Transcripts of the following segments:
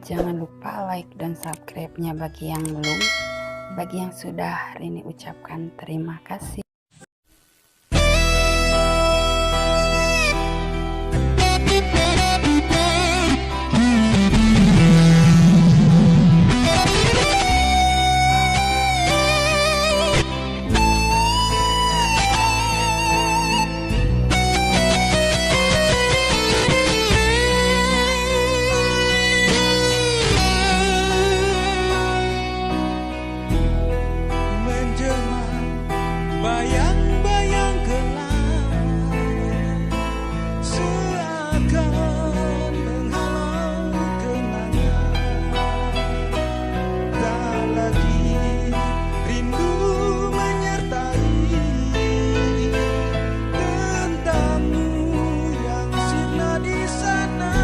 Jangan lupa like dan subscribe-nya bagi yang belum. Bagi yang sudah, hari ini ucapkan terima kasih. Bayang-bayang gelap seakan menghalau kenangan. Tak lagi rindu menyertai tentangmu yang sirna di sana.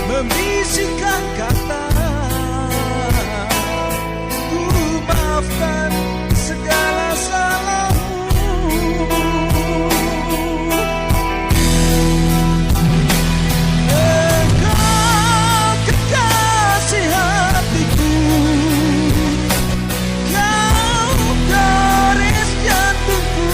Membisikkan kata, ku maafkan segala salahmu. Engkau kekasih hatiku, kau garis jantungku.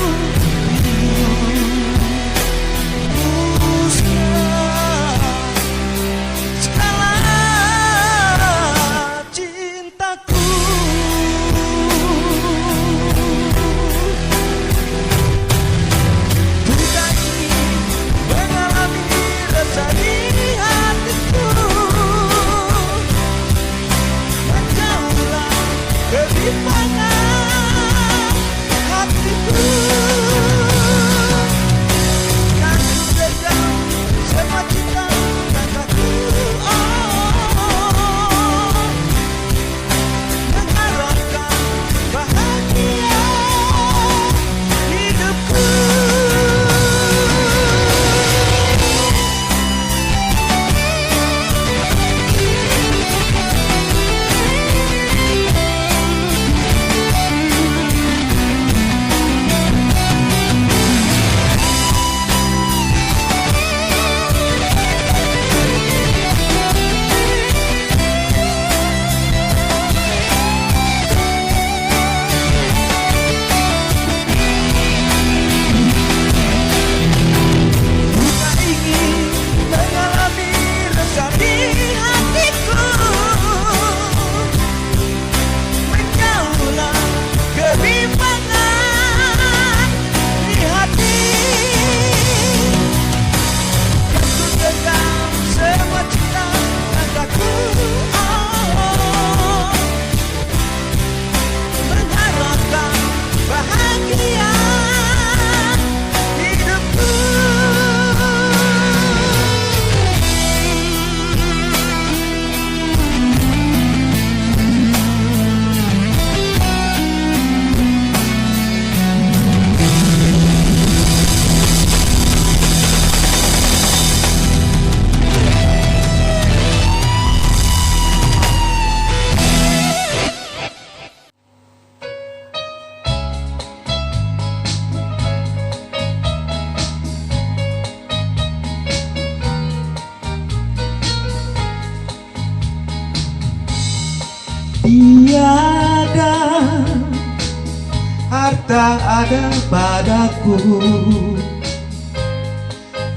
harta ada padaku,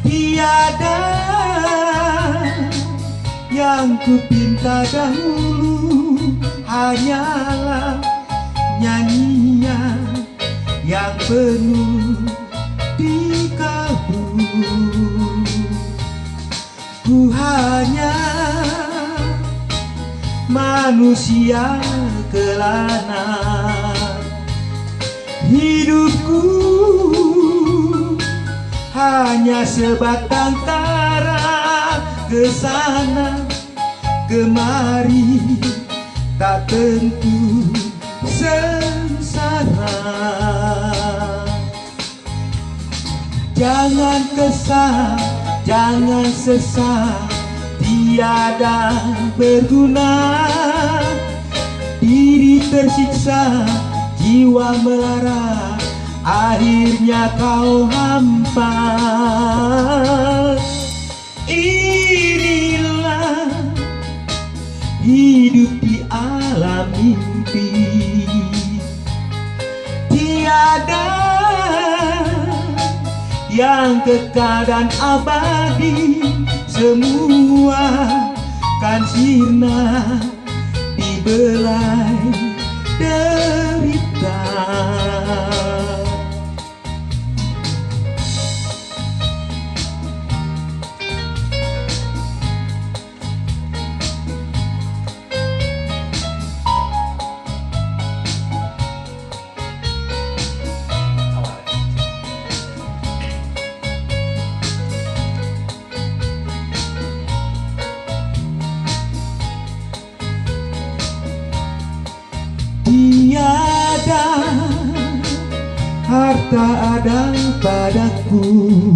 tiada yang ku pinta dahulu, hanyalah nyanyian yang penuh di kalbu. Ku hanya manusia kelana, hidupku hanya sebatang kara, kesana kemari tak tentu sengsara. Jangan kesal, jangan sesal, tiada berguna. Diri tersiksa, jiwa melara, akhirnya kau hampa. Inilah hidup di alam mimpi, tiada yang kekal dan abadi, semua kan sirna dibelai derita. Tiada harta ada padaku,